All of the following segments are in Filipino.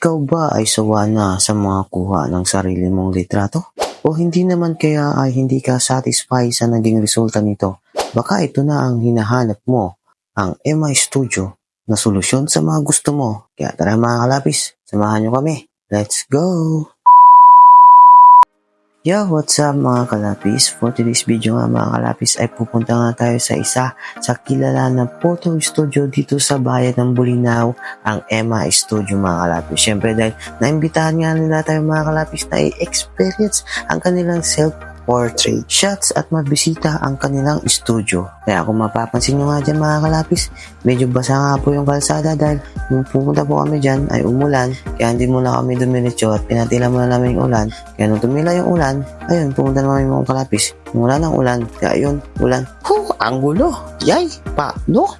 Ikaw ba ay sawa na sa mga kuha ng sarili mong litrato? O hindi naman kaya ay hindi ka satisfied sa naging resulta nito? Baka ito na ang hinahanap mo, ang MI Studio na solusyon sa mga gusto mo. Kaya tara mga kalapis, samahan nyo kami. Let's go! Yo, what's up mga kalapis? For today's video nga mga kalapis ay pupunta nga tayo sa isa sa kilala na photo studio dito sa bayan ng Bulinaw, ang MI Studio mga kalapis. Siyempre dahil naimbitahan nga nila tayo mga kalapis na i-experience ang kanilang self-portrait shots at mabisita ang kanilang studio. Kaya kung mapapansin nyo nga dyan mga kalapis, medyo basa nga po yung kalsada dahil nung pumunta po kami dyan ay umulan, kaya hindi muna kami dumiretso at pinatila muna namin yung ulan. Kaya nung tumila yung ulan, ayun, pumunta naman yung mga kalapis. Nung wala ng ulan, kaya yun, ulan. Ang gulo! Yay! Paano?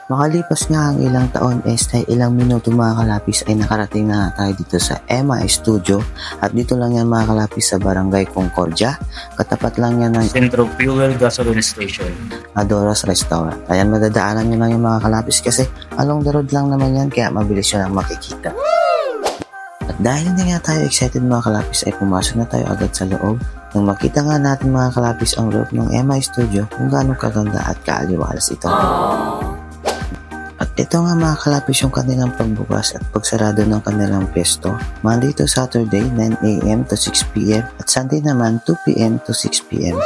Makalipas nga ang ilang taon ilang minuto mga kalapis ay nakarating na tayo dito sa MI Studio at dito lang yan mga kalapis sa Barangay Concordia. Katapat lang yan ng Centro Fuel Gasoline Station. Adoras Restaurant. Ayan, madadaanan nyo lang yung mga kalapis kasi along the road lang naman yan kaya mabilis nyo lang makikita. At dahil hindi nga tayo excited mga kalapis ay pumasok na tayo agad sa loob nang makita nga natin mga kalapis ang loob ng MI Studio kung gaano kaganda at kaaliwalas ito. At ito nga mga kalapis yung kanilang pagbukas at pagsarado ng kanilang pesto. Monday to Saturday, 9 a.m. to 6 p.m. at Sunday naman, 2 p.m. to 6 p.m.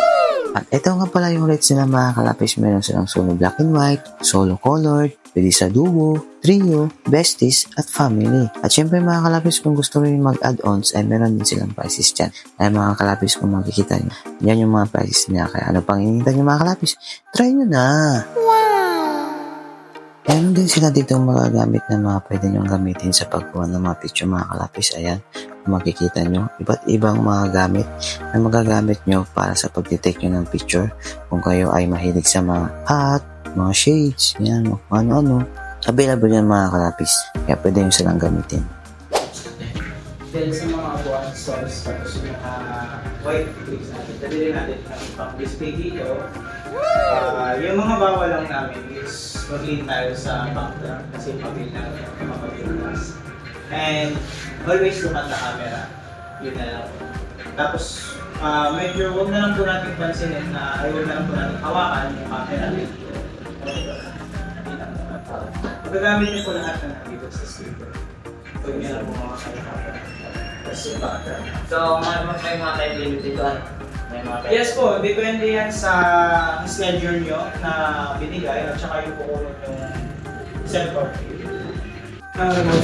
At ito nga pala yung rates nila mga kalapis. Meron silang solo black and white, solo colored, pwede sa duo, trio, besties, at family. At syempre mga kalapis kung gusto rin mag-add-ons ay meron din silang prices dyan. Ay mga kalapis kung makikita nyo, yan yung mga prices niya. Kaya ano pang hinihintay nyo mga kalapis? Try nyo na! Meron din sila dito magagamit na mga pwede nyong gamitin sa pagkuha ng mga picture mga kalapis. Ayan, kung makikita nyo, iba't ibang mga gamit na magagamit nyo para sa pag-detect nyo ng picture. Kung kayo ay mahilig sa mga hat, mga shades, yan, ano-ano. Available yan mga kalapis, kaya pwede nyo silang gamitin. Dahil sa mga buwan stores, tapos yung mga white cakes natin, dalili natin ang pang-display dito. Yung mga bawal lang namin is mag-lean tayo sa background kasi pag-lean natin ang mga pag-lean. And always look at the camera. Yun na lang. Tapos medyo huwag na lang po natin pansinin na huwag na lang po natin hawakan yung camera dito. Magagamit niyo po lahat na nandito sa studio. Huwag niyo lang po mga camera. Tapos yung background. So, may mga time limit dito. May mga time. Yes po, depende yan sa schedule nyo na binigay at saka yung kukulot yung self-portrait.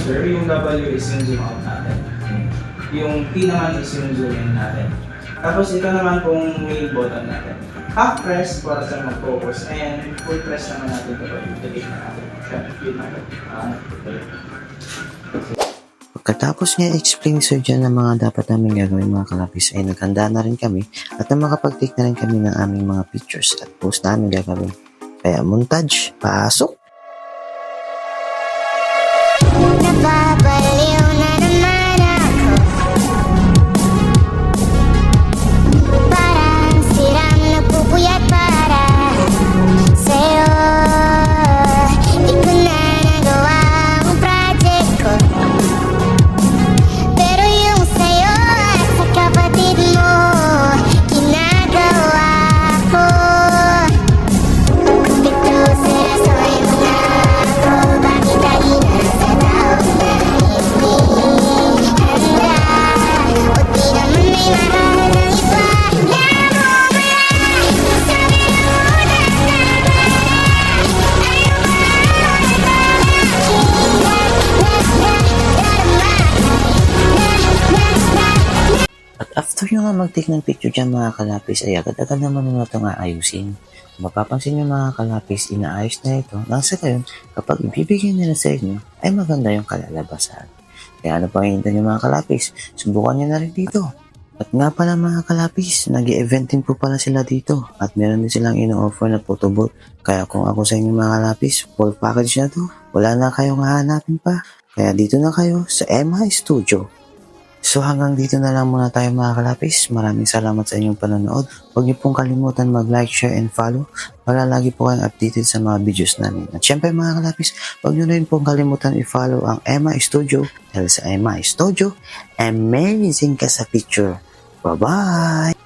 Sir, yung W is yung zoom out natin. Yung P naman is yung zoom in natin. Tapos ito naman pong main button natin. Half press para sa mag-focus and full press naman natin ito yung delete na natin. Yun natin. Pagkatapos nga explain sa dyan ng mga dapat namin gagawin mga kalapis ay naghanda na rin kami at makapag-take na rin kami ng aming mga pictures at post namin gagawin. Kaya montage, pasok! Napapaliw na naman ako. Parang siram nagpupuyat para sa'yo. Di ko na nagawa ang project ko. Pero yung sa'yo at sa kapatid mo, ginagawa ko. Pito sirasoy mo na ako. Bakit ay nasa tao na hindi handa? O di naman may mahal ng iba na bumala. Sabi mo na At after nyo nga mag-take ng picture dyan mga kalapis ay agad-agad naman nyo ito nga ayusin. Kung mapapansin nyo mga kalapis, inaayos na ito nang sa gayon kapag ibibigay nila sa inyo ay maganda yung kalalabasan. Kaya ano pang hinihintay nyo mga kalapis, subukan nyo na rin dito. At nga pala mga kalapis, nag-e-event din po pala sila dito at meron din silang ino-offer na photo booth. Kaya kung ako sa inyo mga kalapis, full package na to, wala na kayong hahanapin pa. Kaya dito na kayo sa MI Studio. So hanggang dito na lang muna tayo mga kalapis. Maraming salamat sa inyong panonood. Huwag niyo pong kalimutan mag-like, share, and follow para lagi po kayong updated sa mga videos namin. At syempre mga kalapis, huwag niyo rin pong kalimutan i-follow ang Emma Studio dahil sa Emma Studio, amazing ka sa picture. Bye-bye!